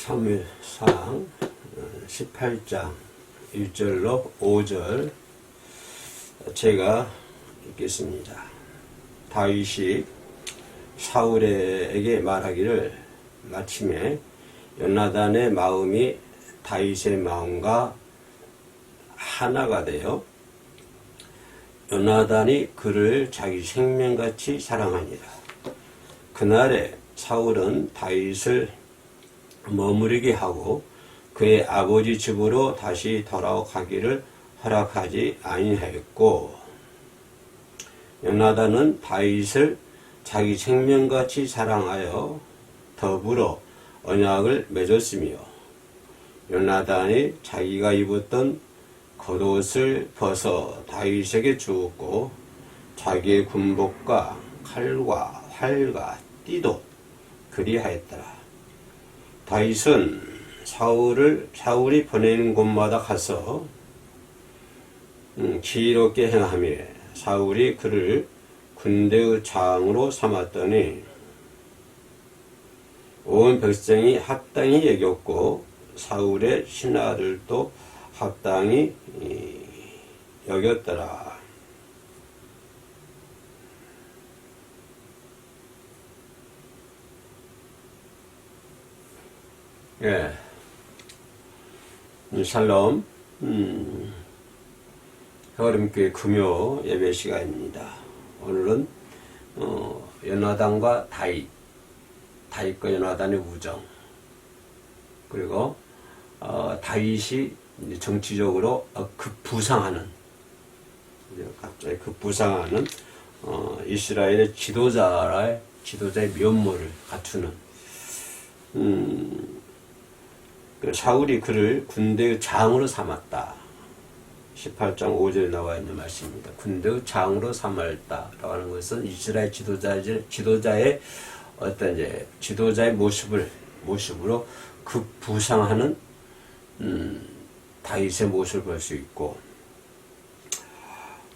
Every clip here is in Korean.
사무엘상 18장 1절로 5절 제가 읽겠습니다. 다윗이 사울에게 말하기를 마침에 요나단의 마음이 다윗의 마음과 하나가 되어 요나단이 그를 자기 생명같이 사랑하니라. 그날에 사울은 다윗을 머무르게 하고 그의 아버지 집으로 다시 돌아가기를 허락하지 아니하였고, 요나단은 다윗을 자기 생명같이 사랑하여 더불어 언약을 맺었으며, 요나단이 자기가 입었던 겉옷을 벗어 다윗에게 주었고, 자기의 군복과 칼과 활과 띠도 그리하였더라. 다윗은 사울이 보내는 곳마다 가서 지혜롭게 행하며 사울이 그를 군대의 장으로 삼았더니 온 백성이 합당히 여겼고 사울의 신하들도 합당히 여겼더라. 예. 샬롬, 여름교회 금요 예배 시간입니다. 오늘은, 요나단과 다윗과 요나단의 우정, 그리고, 다윗이 정치적으로 급부상하는, 갑자기 급부상하는, 이스라엘의 지도자의 면모를 갖추는, 사울이 그를 군대의 장으로 삼았다. 18장 5절에 나와 있는 말씀입니다. 군대의 장으로 삼았다라고 하는 것은 이스라엘 지도자의 어떤 이제 지도자의 모습으로 급부상하는 다윗의 모습을 볼 수 있고,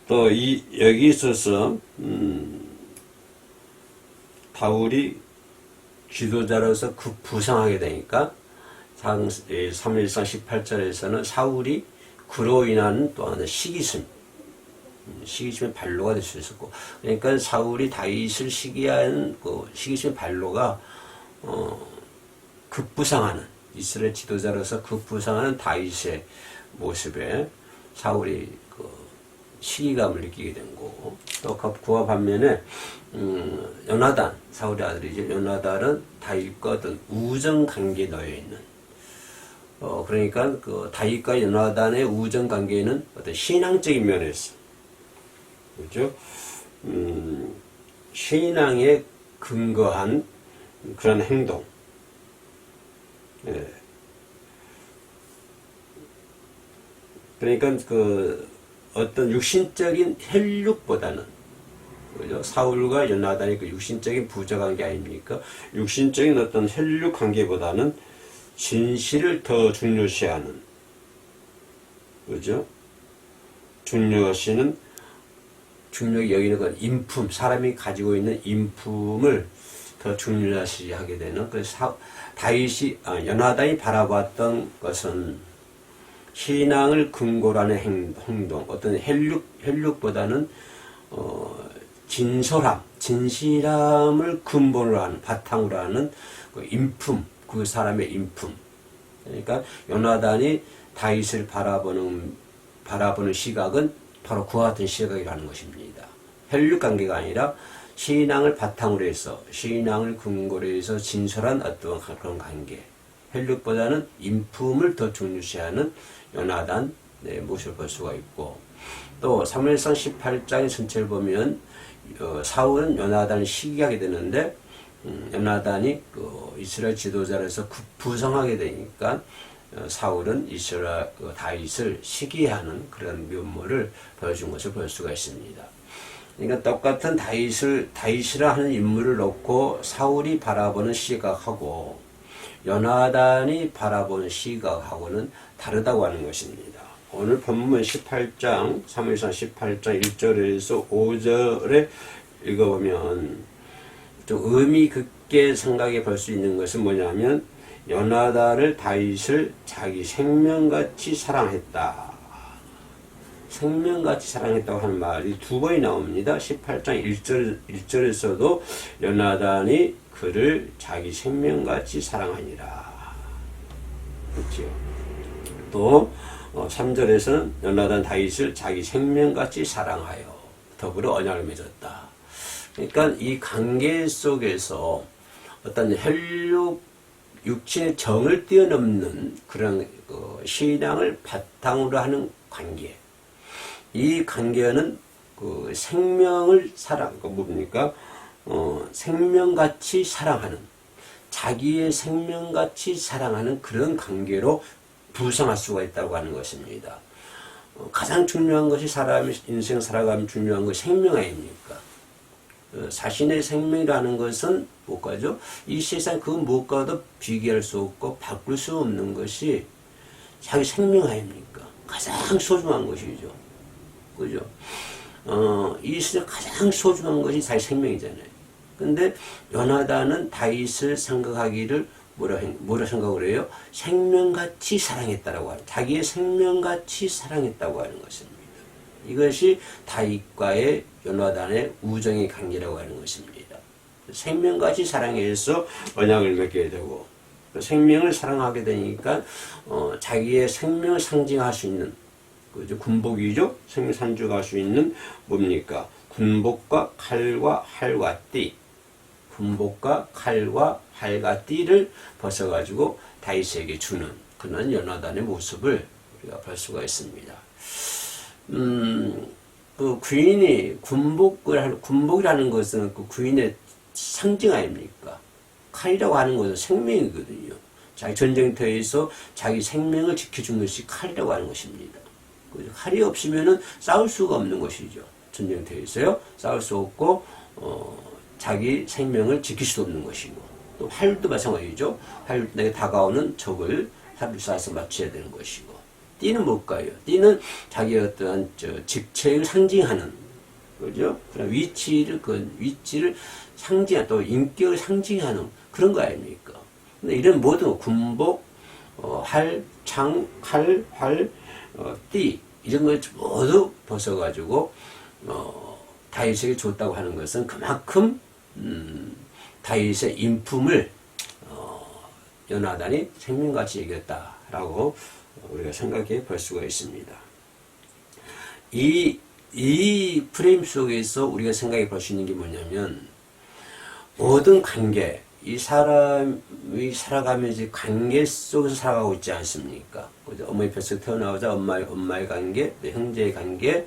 또 여기 있어서 다윗이 지도자로서 급부상하게 되니까 사무엘상 18절에서는 사울이 그로 인한 또 하나 시기심의 발로가 될 수 있었고, 그러니까 사울이 다윗을 시기한 그 시기심의 발로가 급부상하는, 이스라엘 지도자로서 급부상하는 다윗의 모습에 사울이 그 시기감을 느끼게 된 거고, 또 그와 반면에 요나단, 사울의 아들이죠. 요나단은 다윗과 어떤 우정 관계에 놓여 있는, 그러니까 그 다윗과 요나단의 우정 관계는 어떤 신앙적인 면에서, 그렇죠? 신앙에 근거한 그런 행동. 예. 그러니까 그 어떤 육신적인 혈육보다는, 그죠? 사울과 요나단이 그 육신적인 부자 관계 아닙니까? 육신적인 어떤 혈육 관계보다는 진실을 더 중요시하는, 그죠? 중요시 여기는 건 인품, 사람이 가지고 있는 인품을 더 중요시하게 되는, 그래서 요나단이 바라봤던 것은 신앙을 근거로 하는 행동, 어떤 혈육보다는, 진실함을 근본으로 하는, 바탕으로 하는 그 인품, 그 사람의 인품. 그러니까 요나단이 다윗을 바라보는 시각은 바로 그와 같은 시각이라는 것입니다. 혈육 관계가 아니라 신앙을 바탕으로 해서, 신앙을 근거로 해서 진솔한 어떤 그런 관계. 혈육보다는 인품을 더 중요시하는 요나단의 모습을 볼 수가 있고, 또 사무엘상 18장의 전체를 보면 사울은 요나단을 시기하게 되는데, 요나단이 그 이스라엘 지도자로서 급부상하게 되니까 사울은 다윗을 시기하는 그런 면모를 보여준 것을 볼 수가 있습니다. 그러니까 똑같은 다윗이라 하는 인물을 놓고 사울이 바라보는 시각하고 요나단이 바라보는 시각하고는 다르다고 하는 것입니다. 오늘 본문 18장, 사무엘상 18장 1절에서 5절에 읽어보면 좀 의미 깊게 생각해 볼 수 있는 것은 뭐냐면, 요나단을 다윗을 자기 생명같이 사랑했다. 생명같이 사랑했다고 하는 말이 두 번이 나옵니다. 18장 1절에서도 요나단이 그를 자기 생명같이 사랑하니라. 그렇죠. 또 3절에서는 요나단 다윗을 자기 생명같이 사랑하여 더불어 언약을 맺었다. 그러니까 이 관계 속에서 어떤 혈육 육신의 정을 뛰어넘는 그런 신앙을 바탕으로 하는 관계. 이 관계는 그 생명을 뭡니까? 생명같이 사랑하는, 자기의 생명같이 사랑하는 그런 관계로 부상할 수가 있다고 하는 것입니다. 가장 중요한 것이 사람의 인생 살아가면 중요한 것이 생명 아닙니까? 자신의 생명이라는 것은 무엇과죠? 이 세상 그 무엇과도 비교할 수 없고 바꿀 수 없는 것이 자기 생명 아닙니까? 가장 소중한 것이죠. 그죠? 이 세상 가장 소중한 것이 자기 생명이잖아요. 근데 요나단은 다윗을 생각하기를 뭐라 생각을 해요? 생명같이 사랑했다라고 하는, 자기의 생명같이 사랑했다고 하는 것입니다. 이것이 다윗과의 요나단의 우정의 관계라고 하는 것입니다. 생명같이 사랑해서 언약을 맺게 되고, 생명을 사랑하게 되니까 자기의 생명을 상징할 수 있는, 그죠? 군복이죠. 생명 상징할 수 있는 뭡니까? 군복과 칼과 활과 띠, 군복과 칼과 활과 띠를 벗어가지고 다윗에게 주는 그런 요나단의 모습을 우리가 볼 수가 있습니다. 그 귀인이 군복이라는 것은 그 귀인의 상징 아닙니까? 칼이라고 하는 것은 생명이거든요. 자기 전쟁터에서 자기 생명을 지켜준 것이 칼이라고 하는 것입니다. 칼이 없으면은 싸울 수가 없는 것이죠. 전쟁터에서요. 싸울 수 없고, 자기 생명을 지킬 수 없는 것이고, 또 활도 마찬가지죠. 활에게 다가오는 적을 활을 쏴서 맞춰야 되는 것이고, 띠는 뭘까요? 띠는 자기의 어떠한 직책을 상징하는, 그죠? 그런 위치를 상징하는, 또 인격을 상징하는 그런 거 아닙니까? 근데 이런 모든 군복, 활, 창, 칼, 활, 띠, 이런 걸 모두 벗어가지고, 다윗에게 줬다고 하는 것은 그만큼, 다윗의 인품을, 요나단이 생명같이 여겼다라고 우리가 생각해 볼 수가 있습니다. 이 프레임 속에서 우리가 생각해 볼 수 있는 게 뭐냐면, 모든 관계, 이 사람이 살아가면서 관계 속에서 살아가고 있지 않습니까? 어머니 뱃속에 태어나오자 엄마의 관계, 형제의 관계,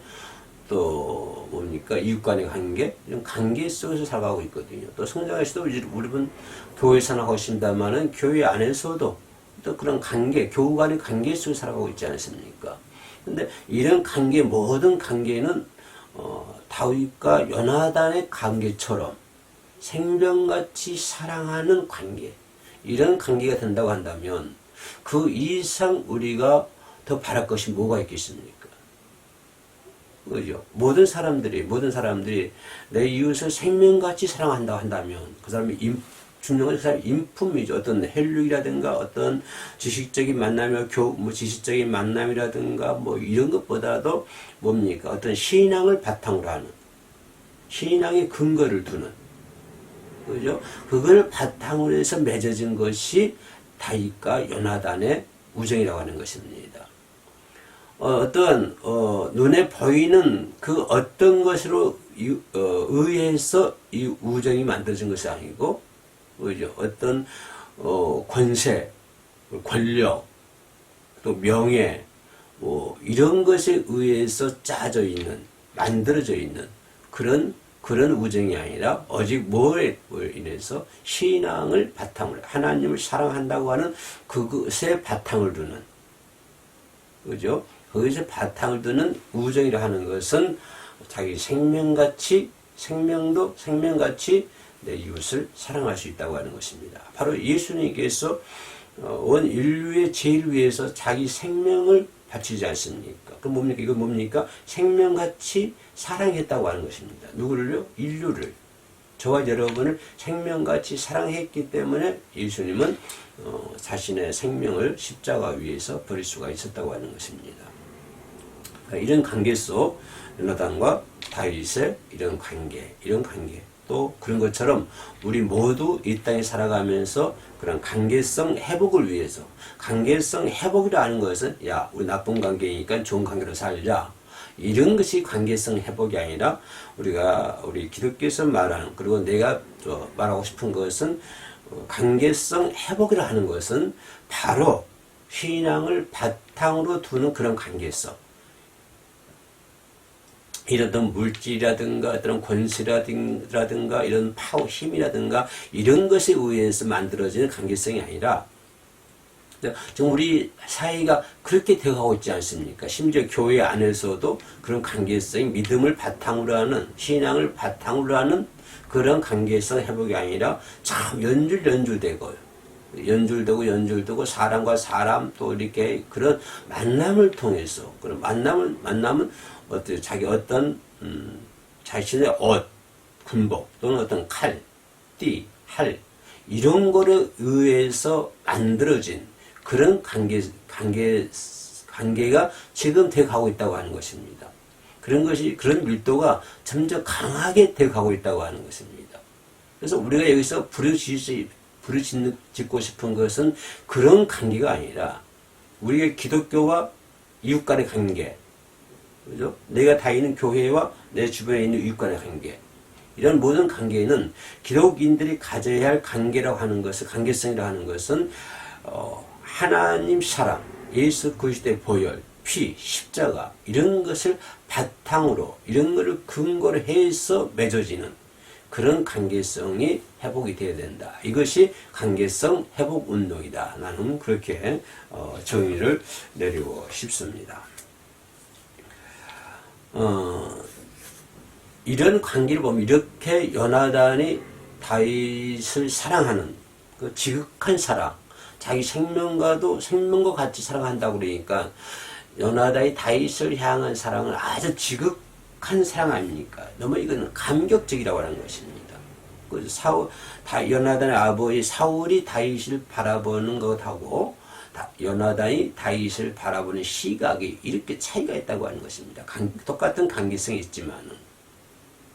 또 뭡니까? 이웃 간의 관계, 이런 관계 속에서 살아가고 있거든요. 또 성장에서도 우리는 교회에서 나가신다마는 교회 안에서도 또 그런 관계, 교우 간의 관계 속에서 살아가고 있지 않습니까? 근데 이런 관계, 모든 관계는 다윗과 요나단의 관계처럼 생명같이 사랑하는 관계, 이런 관계가 된다고 한다면 그 이상 우리가 더 바랄 것이 뭐가 있겠습니까? 그죠? 모든 사람들이 내 이웃을 생명같이 사랑한다고 한다면 그 사람이 중요한 그 사람의 인품이죠. 어떤 혈육이라든가 어떤 지식적인 만남이나 지식적인 만남이라든가 이런 것보다도 뭡니까? 어떤 신앙을 바탕으로 하는, 신앙의 근거를 두는, 그죠? 그걸 바탕으로 해서 맺어진 것이 다윗과 요나단의 우정이라고 하는 것입니다. 눈에 보이는 그 어떤 것으로 의해서 이 우정이 만들어진 것이 아니고, 그죠? 어떤, 권세, 권력, 또 명예, 이런 것에 의해서 짜져 있는, 만들어져 있는 그런 우정이 아니라 오직 뭐에 인해서 신앙을 바탕으로, 하나님을 사랑한다고 하는 그것에 바탕을 두는, 그죠? 거기서 바탕을 두는 우정이라 하는 것은 자기 생명같이 내 이웃을 사랑할 수 있다고 하는 것입니다. 바로 예수님께서 온 인류의 죄를 위해서 자기 생명을 바치지 않습니까? 그럼 뭡니까? 이거 뭡니까? 생명같이 사랑했다고 하는 것입니다. 누구를요? 인류를. 저와 여러분을 생명같이 사랑했기 때문에 예수님은 자신의 생명을 십자가 위에서 버릴 수가 있었다고 하는 것입니다. 그러니까 이런 관계 속 요나단과 다윗의 이런 관계 또 그런 것처럼 우리 모두 이 땅에 살아가면서 그런 관계성 회복을 위해서, 관계성 회복이라는 것은 야 우리 나쁜 관계니까 좋은 관계로 살자, 이런 것이 관계성 회복이 아니라 우리 기독교에서 말하는, 그리고 내가 말하고 싶은 것은 관계성 회복이라 하는 것은 바로 신앙을 바탕으로 두는 그런 관계성. 이런 물질이라든가 어떤 권세라든가 이런 파워, 힘이라든가 이런 것에 의해서 만들어지는 관계성이 아니라 지금 우리 사회가 그렇게 되어가고 있지 않습니까? 심지어 교회 안에서도 그런 관계성이 믿음을 바탕으로 하는, 신앙을 바탕으로 하는 그런 관계성 회복이 아니라 참 연줄되고 사람과 사람 또 이렇게 그런 만남을 통해서, 그런 만남은 자기 어떤 자신의 옷, 군복 또는 어떤 칼, 띠, 활 이런 거에 의해서 만들어진 그런 관계가 지금 되어가고 있다고 하는 것입니다. 그런 밀도가 점점 강하게 되어가고 있다고 하는 것입니다. 그래서 우리가 여기서 부르짖고 싶은 것은 그런 관계가 아니라 우리의 기독교와 이웃 간의 관계, 그죠? 내가 다니는 교회와 내 주변에 있는 이웃 간의 관계, 이런 모든 관계는 기독인들이 가져야 할 관계라고 하는 것은, 관계성이라고 하는 것은 하나님 사랑, 예수 그리스도의 보혈, 피, 십자가 이런 것을 바탕으로, 이런 것을 근거로 해서 맺어지는 그런 관계성이 회복이 되어야 된다. 이것이 관계성 회복 운동이다. 나는 그렇게 정의를 내리고 싶습니다. 이런 관계를 보면 이렇게 요나단이 다윗을 사랑하는 그 지극한 사랑, 자기 생명과 같이 사랑한다고 그러니까 요나단이 다윗을 향한 사랑은 아주 지극한 사랑 아닙니까? 너무 이거는 감격적이라고 하는 것입니다. 그 요나단의 아버지 사울이 다윗을 바라보는 것하고 요나단이 다윗을 바라보는 시각이 이렇게 차이가 있다고 하는 것입니다. 똑같은 관계성이 있지만은,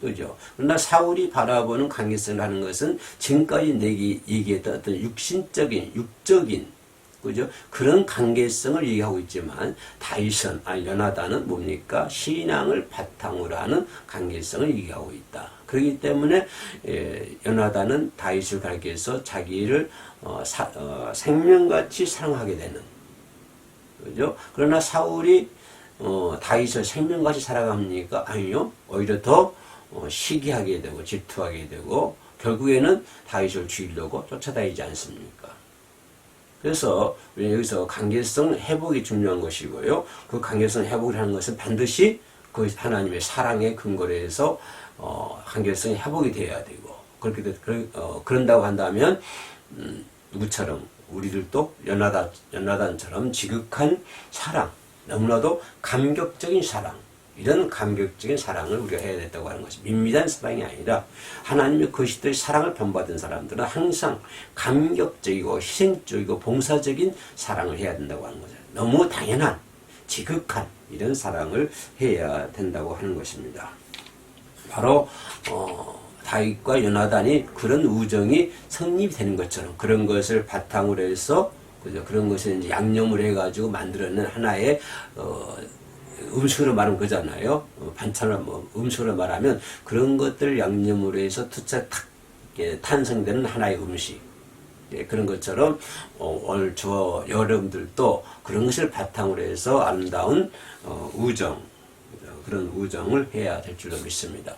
그죠? 그러나 사울이 바라보는 관계성을 하는 것은 지금까지 내가 얘기했던 어떤 육적인, 그죠? 그런 관계성을 얘기하고 있지만 요나단은 뭡니까? 신앙을 바탕으로 하는 관계성을 얘기하고 있다. 그렇기 때문에 요나단은 다윗을 가리켜서 자기를 생명같이 사랑하게 되는, 그죠? 그러나 사울이 다윗을 생명같이 사랑합니까? 아니요. 오히려 더 시기하게 되고 질투하게 되고 결국에는 다윗을 죽이려고 쫓아다니지 않습니까? 그래서 여기서 관계성 회복이 중요한 것이고요. 그 관계성 회복이라는 것은 반드시 그 하나님의 사랑의 근거로 해서 관계성이 회복이 되어야 되고, 그런다고 한다면 누구처럼 우리들도 요나단처럼 지극한 사랑, 너무나도 감격적인 사랑, 이런 감격적인 사랑을 우리가 해야 된다고 하는 것이 밋밋한 사랑이 아니라 하나님의 그리스도의 사랑을 본받은 사람들은 항상 감격적이고 희생적이고 봉사적인 사랑을 해야 된다고 하는 거죠. 너무 당연한 지극한 이런 사랑을 해야 된다고 하는 것입니다. 바로 다윗과 요나단이 그런 우정이 성립이 되는 것처럼 그런 것을 바탕으로 해서, 그죠? 그런 것을 이제 양념을 해가지고 만들어낸 하나의 음식으로 말하면 그잖아요. 반찬을 음식으로 말하면 그런 것들을 양념으로 해서 탄생되는 하나의 음식. 그런 것처럼 오늘 여러분들도 그런 것을 바탕으로 해서 아름다운 우정, 그런 우정을 해야 될 줄로 믿습니다.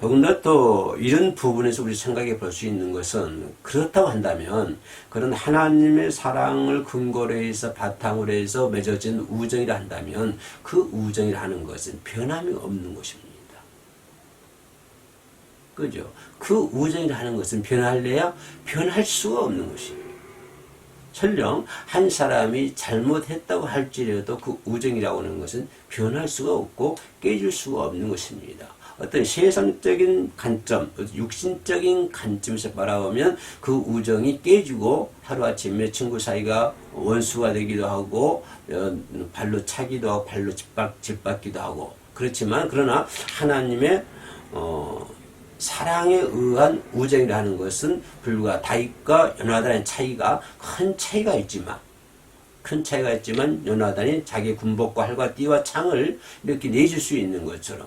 더군다나 또 이런 부분에서 우리 생각해 볼 수 있는 것은, 그렇다고 한다면 그런 하나님의 사랑을 근거로 해서 바탕으로 해서 맺어진 우정이라 한다면 그 우정이라 하는 것은 변함이 없는 것입니다. 그죠? 그 우정이라 하는 것은 변할래야 변할 수가 없는 것이에요. 설령 한 사람이 잘못했다고 할지라도 그 우정이라고 하는 것은 변할 수가 없고 깨질 수가 없는 것입니다. 어떤 세상적인 관점, 육신적인 관점에서 바라보면 그 우정이 깨지고 하루아침에 친구 사이가 원수가 되기도 하고 발로 차기도 하고 발로 짓밟기도 하고 그렇지만 그러나 하나님의 사랑에 의한 우정이라는 것은 불과 다윗과 요나단의 차이가 큰 차이가 있지만 요나단이 자기 군복과 활과 띠와 창을 이렇게 내줄 수 있는 것처럼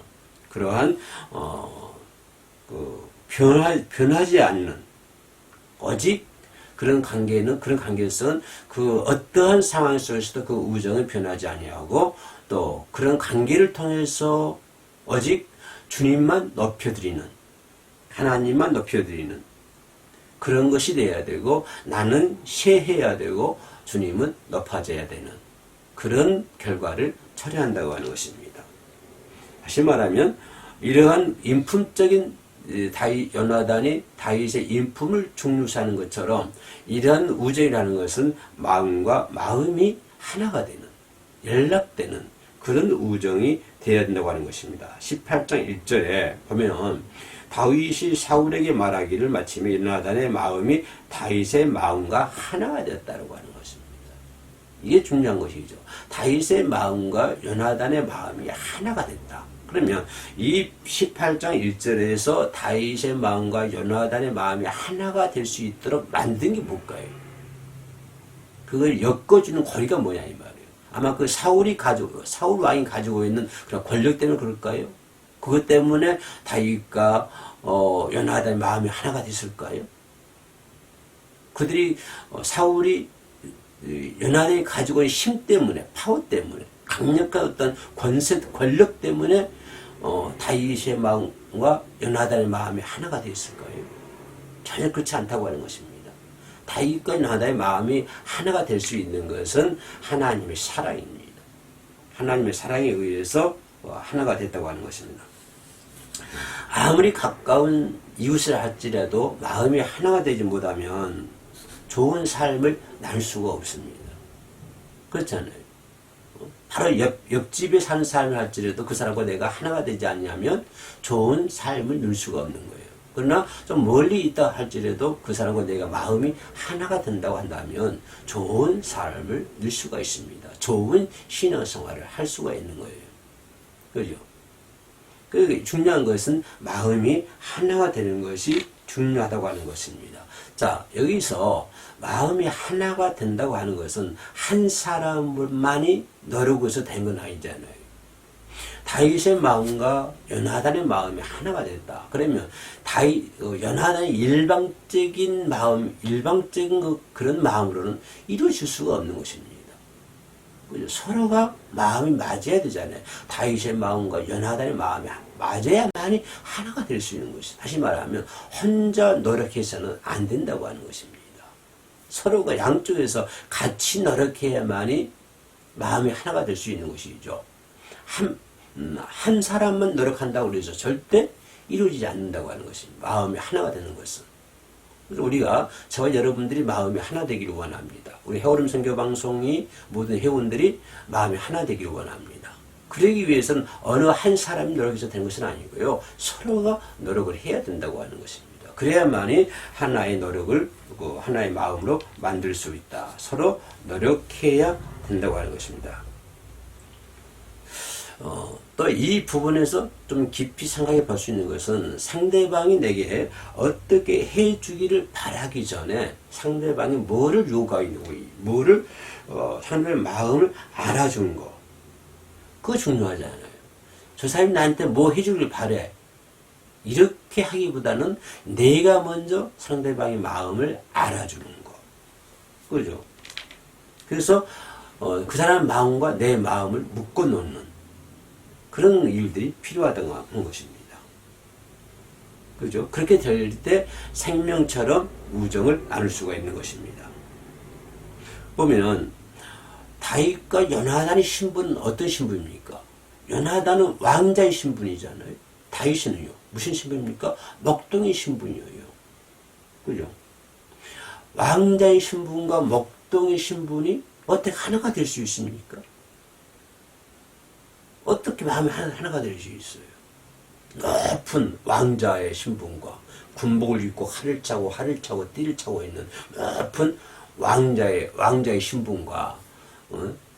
그러한 변하지 않는 오직 그런 관계에서는 그 어떠한 상황 속에서도 그 우정은 변하지 아니하고 또 그런 관계를 통해서 오직 주님만 높여드리는 하나님만 높여드리는 그런 것이 돼야 되고 나는 쇠해야 되고 주님은 높아져야 되는 그런 결과를 초래한다고 하는 것입니다. 다시 말하면 이러한 인품적인 요나단이 다윗의 인품을 중요시하는 것처럼 이러한 우정이라는 것은 마음과 마음이 하나가 되는 연락되는 그런 우정이 되어야 된다고 하는 것입니다. 18장 1절에 보면 다윗이 사울에게 말하기를 마침에 요나단의 마음이 다윗의 마음과 하나가 되었다고 하는 것입니다. 이게 중요한 것이죠. 다윗의 마음과 요나단의 마음이 하나가 됐다. 그러면 이 18장 1절에서 다윗의 마음과 요나단의 마음이 하나가 될 수 있도록 만든 게 뭘까요? 그걸 엮어주는 고리가 뭐냐 이 말이에요. 아마 그 사울 왕이 가지고 있는 그런 권력 때문에 그럴까요? 그것 때문에 다윗과 요나단의 마음이 하나가 됐을까요? 그들이 사울이 요나단이 가지고 있는 힘 때문에 파워 때문에 강력한 어떤 권력 때문에 다윗의 마음과 요나단의 마음이 하나가 됐을까요? 전혀 그렇지 않다고 하는 것입니다. 다윗과 요나단의 마음이 하나가 될 수 있는 것은 하나님의 사랑입니다. 하나님의 사랑에 의해서 하나가 됐다고 하는 것입니다. 아무리 가까운 이웃을 할지라도 마음이 하나가 되지 못하면 좋은 삶을 나눌 수가 없습니다. 그렇잖아요. 바로 옆집에 사는 사람을 할지라도 그 사람과 내가 하나가 되지 않냐면 좋은 삶을 누릴 수가 없는 거예요. 그러나 좀 멀리 있다 할지라도 그 사람과 내가 마음이 하나가 된다고 한다면 좋은 삶을 누릴 수가 있습니다. 좋은 신앙생활을 할 수가 있는 거예요. 그죠? 그 중요한 것은 마음이 하나가 되는 것이 중요하다고 하는 것입니다. 자, 여기서 마음이 하나가 된다고 하는 것은 한 사람만이 노력해서 된 건 아니잖아요. 다윗의 마음과 요나단의 마음이 하나가 됐다. 그러면 요나단의 일방적인 그런 마음으로는 이루어질 수가 없는 것입니다. 서로가 마음이 맞아야 되잖아요. 다윗의 마음과 요나단의 마음이 맞아야만이 하나가 될 수 있는 것이죠. 다시 말하면 혼자 노력해서는 안 된다고 하는 것입니다. 서로가 양쪽에서 같이 노력해야만이 마음이 하나가 될 수 있는 것이죠. 한 사람만 노력한다고 해서 절대 이루어지지 않는다고 하는 것입니다. 마음이 하나가 되는 것은. 그래서 우리가 저와 여러분들이 마음이 하나 되기를 원합니다. 우리 해오름 선교 방송이 모든 회원들이 마음이 하나 되기를 원합니다. 그러기 위해서는 어느 한 사람이 노력해서 되는 것은 아니고요. 서로가 노력을 해야 된다고 하는 것입니다. 그래야만이 하나의 노력을 하나의 마음으로 만들 수 있다. 서로 노력해야 된다고 하는 것입니다. 또 이 부분에서 좀 깊이 생각해 볼 수 있는 것은 상대방이 내게 어떻게 해주기를 바라기 전에 상대방이 뭐를 요구하고 뭐를 상대방의 마음을 알아주는 거 그거 중요하잖아요. 저 사람이 나한테 뭐 해주길 바래 이렇게 하기보다는 내가 먼저 상대방의 마음을 알아주는 거 그죠? 그래서 그 사람의 마음과 내 마음을 묶어놓는 그런 일들이 필요하다는 것입니다. 그죠? 그렇게 될 때 생명처럼 우정을 나눌 수가 있는 것입니다. 보면은 다윗과 요나단의 신분은 어떤 신분입니까? 요나단은 왕자의 신분이잖아요. 다윗은요 무슨 신분입니까? 목동의 신분이에요. 그죠? 왕자의 신분과 목동의 신분이 어떻게 하나가 될 수 있습니까? 어떻게 마음이 하나가 될 수 있어요? 높은 왕자의 신분과 군복을 입고 활을 차고 띠를 차고 있는 높은 왕자의 신분과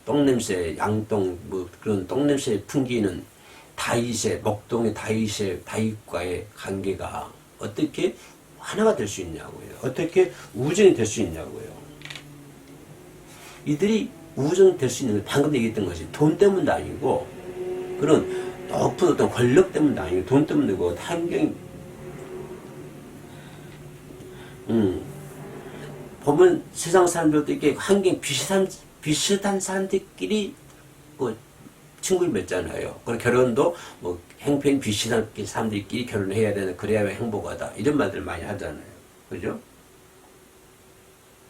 똥냄새, 양똥, 뭐 그런 똥냄새 풍기는 먹동의 다윗과의 관계가 어떻게 하나가 될 수 있냐고요. 어떻게 우정이 될 수 있냐고요. 이들이 우정이 될 수 있는 건 방금 얘기했던 것이 돈 때문도 아니고 그런 높은 어떤 권력 때문도 아니고 돈 때문이고 환경이 보면 세상 사람들도 이렇게 환경 비슷한 사람들끼리 뭐 친구를 맺잖아요. 그리고 결혼도 뭐 행편 비슷한 사람들끼리 결혼해야 되는 그래야 행복하다 이런 말들 많이 하잖아요. 그죠?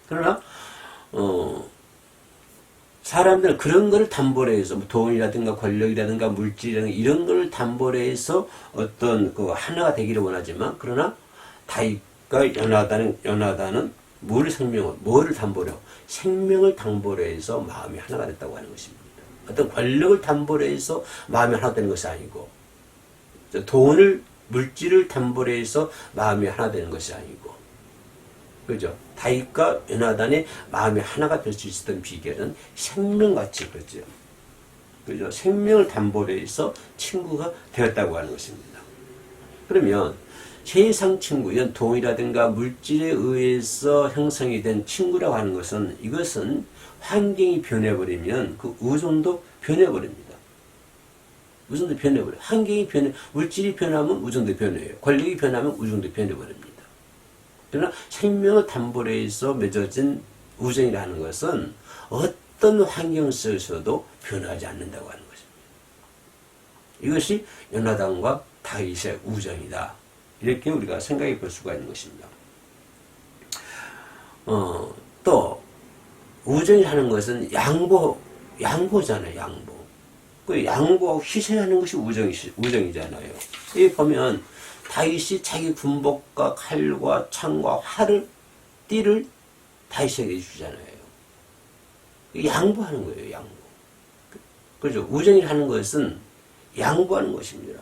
그러나 사람들은 그런 거를 담보로 해서 뭐 돈이라든가 권력이라든가 물질이라든가 이런 걸 담보로 해서 어떤 그 하나가 되기를 원하지만 그러나 다윗과 요나단은 뭐를 담보로? 생명을 담보로 해서 마음이 하나가 됐다고 하는 것입니다. 어떤 권력을 담보로 해서 마음이 하나 되는 것이 아니고 물질을 담보로 해서 마음이 하나 되는 것이 아니고 그죠? 다윗과 요나단의 마음이 하나가 될 수 있었던 비결은 생명같이 그죠? 생명을 담보로 해서 친구가 되었다고 하는 것입니다. 그러면 세상 친구, 이런 돈이라든가 물질에 의해서 형성이 된 친구라고 하는 것은 이것은 환경이 변해버리면 그 우정도 변해버립니다. 우정도 변해버려요. 물질이 변하면 우정도 변해요. 권력이 변하면 우정도 변해버립니다. 그러나 생명을 담보로 해서 맺어진 우정이라는 것은 어떤 환경 속에서도 변하지 않는다고 하는 것입니다. 이것이 요나단과 다윗의 우정이다. 이렇게 우리가 생각해 볼 수가 있는 것입니다. 또 우정이라는 것은 양보잖아요. 양보. 그 양보하고 희생하는 것이 우정이잖아요. 여기 보면 다윗이 자기 군복과 칼과 창과 띠를 다윗에게 주잖아요. 양보하는 거예요. 양보. 그렇죠. 우정이라는 것은 양보하는 것입니다.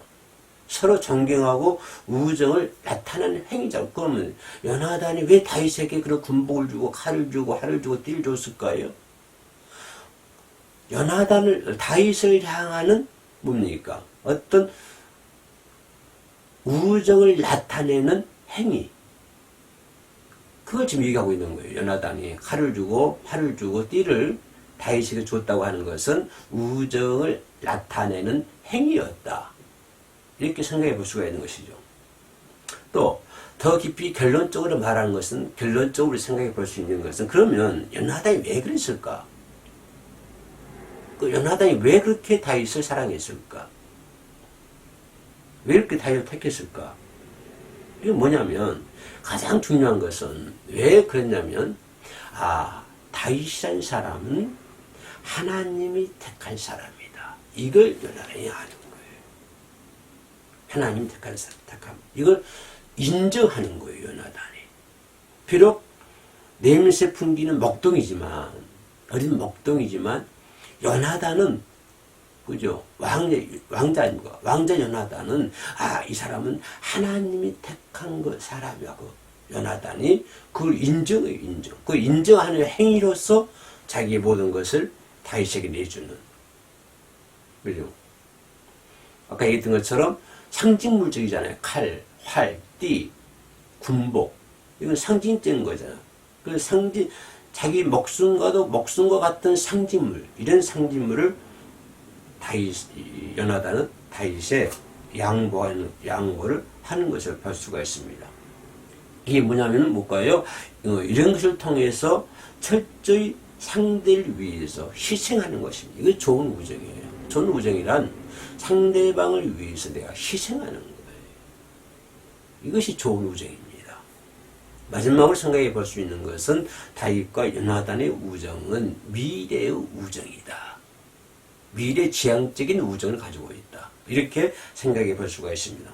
서로 존경하고 우정을 나타내는 행위죠. 그러면 요나단이 왜 다윗에게 그런 군복을 주고 칼을 주고 활을 주고 띠를 줬을까요? 다윗을 향하는 뭡니까? 어떤 우정을 나타내는 행위. 그걸 지금 얘기하고 있는 거예요. 요나단이 칼을 주고 활을 주고 띠를 다윗에게 줬다고 하는 것은 우정을 나타내는 행위였다. 이렇게 생각해 볼 수가 있는 것이죠. 또 더 깊이 결론적으로 말하는 것은 결론적으로 생각해 볼 수 있는 것은 그러면 요나단이 왜 그랬을까? 그 요나단이 왜 그렇게 다윗을 사랑했을까? 왜 이렇게 다윗을 택했을까? 이게 뭐냐면 가장 중요한 것은 왜 그랬냐면 다윗이라는 사람은 하나님이 택한 사람이다. 이걸 요나단이 아는 거예요. 하나님이 택한 사람, 이걸 인정하는 거예요. 요나단이. 비록 냄새 풍기는 어린 먹동이지만 요나단은 그죠? 왕자 요나단은 이 사람은 하나님이 택한 사람이라고 요나단이 그걸 인정해요. 그 인정하는 행위로서 자기의 모든 것을 다윗에게 내주는. 그죠? 아까 얘기했던 것처럼 상징물적이잖아요. 칼, 활, 띠, 군복. 이건 상징적인 거잖아. 그 자기 목숨과 같은 상징물, 이런 상징물을 요나단은 다윗의 양보를 하는 것을 볼 수가 있습니다. 이게 뭐냐면 뭘까요? 이런 것을 통해서 철저히 상대를 위해서 희생하는 것입니다. 이게 좋은 우정이에요. 좋은 우정이란 상대방을 위해서 내가 희생하는 거예요. 이것이 좋은 우정입니다. 마지막으로 생각해 볼 수 있는 것은 다윗과 요나단의 우정은 미래의 우정이다. 미래 지향적인 우정을 가지고 있다. 이렇게 생각해 볼 수가 있습니다.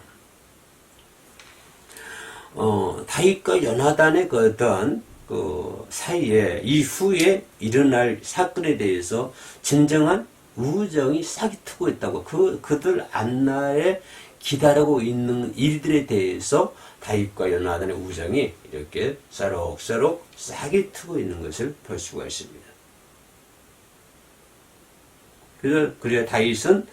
다윗과 요나단의 그 어떤 사이에 이후에 일어날 사건에 대해서 진정한 우정이 싹이 트고 있다고 그들 앞날의 기다리고 있는 일들에 대해서 다윗과 요나단의 우정이 이렇게 새록새록 싹이 트고 있는 것을 볼 수가 있습니다. 그래서 다윗은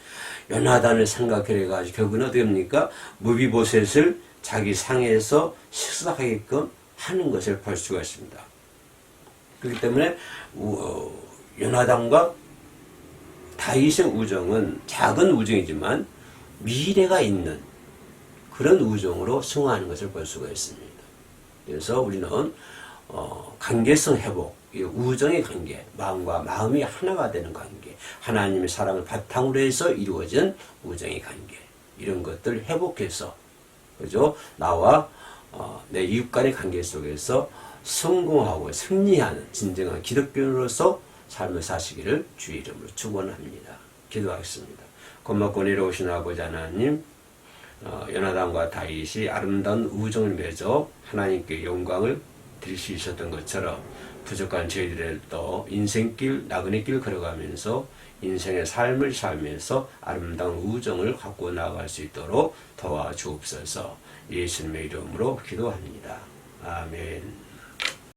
요나단을 생각해가지고 결국은 어떻게 합니까? 무비보셋을 자기 상에서 식사하게끔 하는 것을 볼 수가 있습니다. 그렇기 때문에 요나단과 다윗의 우정은 작은 우정이지만 미래가 있는 그런 우정으로 승화하는 것을 볼 수가 있습니다. 그래서 우리는 관계성 회복, 우정의 관계, 마음과 마음이 하나가 되는 관계, 하나님의 사랑을 바탕으로 해서 이루어진 우정의 관계, 이런 것들을 회복해서, 그죠? 나와 내 이웃 간의 관계 속에서 성공하고 승리하는 진정한 기독교인으로서 삶을 사시기를 주의 이름으로 축원합니다. 기도하겠습니다. 고맙고 내려오신 아버지 하나님, 요나단과 다윗이 아름다운 우정을 맺어 하나님께 영광을 드릴 수 있었던 것처럼 부족한 저희들도 인생길, 나그네 길 걸어가면서 인생의 삶을 살면서 아름다운 우정을 갖고 나아갈 수 있도록 도와주옵소서. 예수님의 이름으로 기도합니다. 아멘.